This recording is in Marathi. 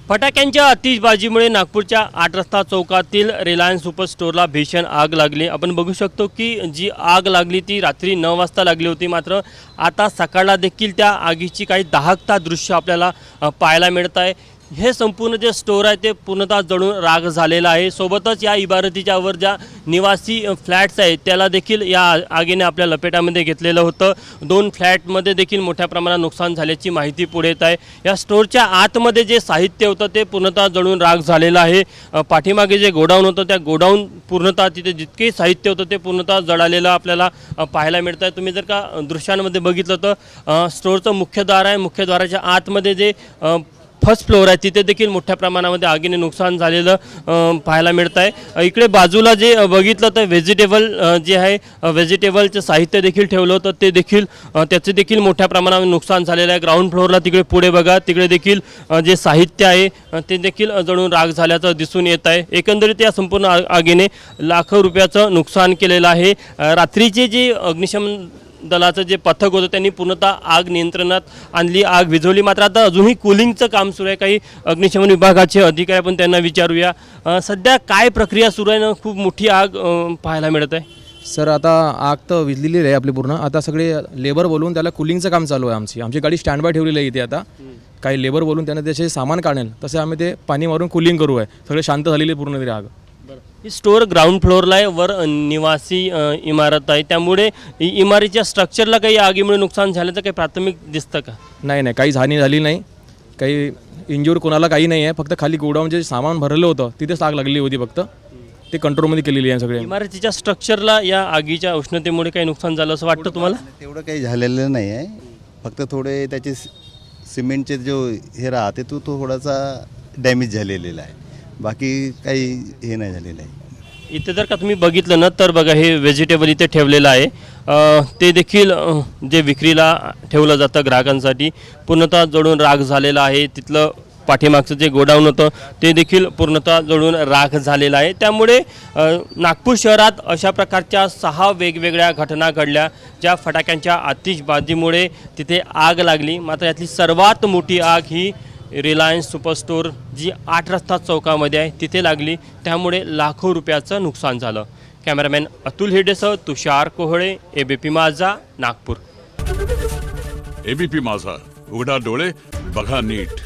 फटाक्यांच्या आतिषबाजीमुळे नागपूरच्या 8 रस्ता चौकातील रिलायन्स सुपर स्टोअरला भीषण आग लागली। आपण बघू शकतो की जी आग लागली ती रात्री 9 वाजता लागली होती, मात्र आता सकाळला देखील त्या आगीची काही दाहकता दृश्य आपल्याला पाहायला मिळत आहे। हे संपूर्ण जे स्टोअर आहे ते पूर्णतः जळून राख झालेलं आहे। सोबतच या इमारतीच्या वर ज्या निवासी फ्लॅट्स आहेत त्याला देखील या आगीने आपल्या लपेटामध्ये घेतलेलं होतं। 2 फ्लॅटमध्ये देखील मोठ्या प्रमाणात नुकसान झाल्याची माहिती पुढे येत आहे। या स्टोअरच्या आतमध्ये जे साहित्य होतं ते पूर्णतः जळून राख झालेलं आहे। पाठीमागे जे गोडाऊन होतं त्या गोडाऊन पूर्णतः तिथे जितके साहित्य होतं ते पूर्णतः जळालेलं आपल्याला पाहायला मिळतं आहे। तुम्ही जर का दृश्यांमध्ये बघितलं तर स्टोअरचं मुख्यद्वार आहे, मुख्यद्वाराच्या आतमध्ये जे फर्स्ट फ्लोअर आहे तिथे देखील मोठ्या प्रमाणामध्ये आगीने नुकसान झालेलं पाहायला मिळत आहे। इकडे बाजूला जे बघितलं तर व्हेजिटेबल जे आहे व्हेजिटेबलचं साहित्य देखील ठेवलं होतं ते देखील त्याचे देखील मोठ्या प्रमाणावर नुकसान झालेलं आहे। ग्राउंड फ्लोअरला तिकडे पुढे बघा, तिकडे देखील जे साहित्य आहे ते देखील जळून राख झाल्याचं दिसून येत आहे। एकंदरीत या संपूर्ण आगीने लाखो रुपयाचं नुकसान केलेलं आहे। रात्रीचे जे अग्निशमन दलाचं जे पथक होतं त्यांनी पूर्णतः आग नियंत्रणात आणली, आग विझवली, मात्र आता अजूनही कूलिंगचं काम सुरू आहे। काही अग्निशमन विभागाचे अधिकारी आपण त्यांना विचारूया, सध्या काय प्रक्रिया सुरू आहे ना, खूप मोठी आग पाहायला मिळत आहे। सर आता आग तर विझलेली आहे आपली पूर्ण, आता सगळे लेबर बोलून त्याला कूलिंगचं काम चालू आहे। आमची गाडी स्टँड बाय ठेवलेली आहे इथे। आता काही लेबर बोलून त्यांना त्याचे सामान काढेल तसे आम्ही ते पाणी मारून कूलिंग करू आहे। सगळे शांत झालेली पूर्ण तरी आग। ही स्टोअर ग्राउंड फ्लोअरला आहे, वर निवासी इमारत आहे, त्यामुळे इमारतीच्या स्ट्रक्चरला काही आगीमुळे नुकसान झाल्याचं काही प्राथमिक दिसतं का? नाही, काही हानी झाली नाही, काही इंज्युअर कोणाला काही नाही आहे। फक्त खाली गोडाऊन जे सामान भरलं होतं तिथेच आग लागली होती, फक्त ते कंट्रोलमध्ये केलेली आहे सगळे। इमारतीच्या स्ट्रक्चरला या आगीच्या उष्णतेमुळे काही नुकसान झालं असं वाटतं तुम्हाला? तेवढं काही झालेलं नाही आहे, फक्त थोडे त्याचे सिमेंटचे जो हे राहते तो थोडासा डॅमेज झालेला आहे, बाकी काही हे नाही झालेलं आहे। इथे जर का तुम्ही बघितलं ना तर बघा, हे व्हेजिटेबल इथे ठेवलेलं आहे, ते देखील जे विक्रीला ठेवलं जातं ग्राहकांसाठी पूर्णतः जळून राख झालेलं आहे। तिथलं पाठीमागचं जे गोडाऊन होतं ते देखील पूर्णतः जळून राख झालेलं आहे। त्यामुळे नागपूर शहरात अशा प्रकारच्या 6 वेगवेगळ्या घटना घडल्या ज्या फटाक्यांच्या आतिषबाजीमुळे तिथे आग लागली, मात्र यातली सर्वात मोठी आग ही रिलायन्स सुपर स्टोअर जी 8 रस्ता चौकामध्ये आहे तिथे लागली, त्यामुळे लाखो रुपयाचं नुकसान झालं। कॅमेरामॅन अतुल हिडेसह तुषार कोहळे, एबीपी माझा, नागपूर। एबीपी माझा, उघडा डोळे बघा नीट।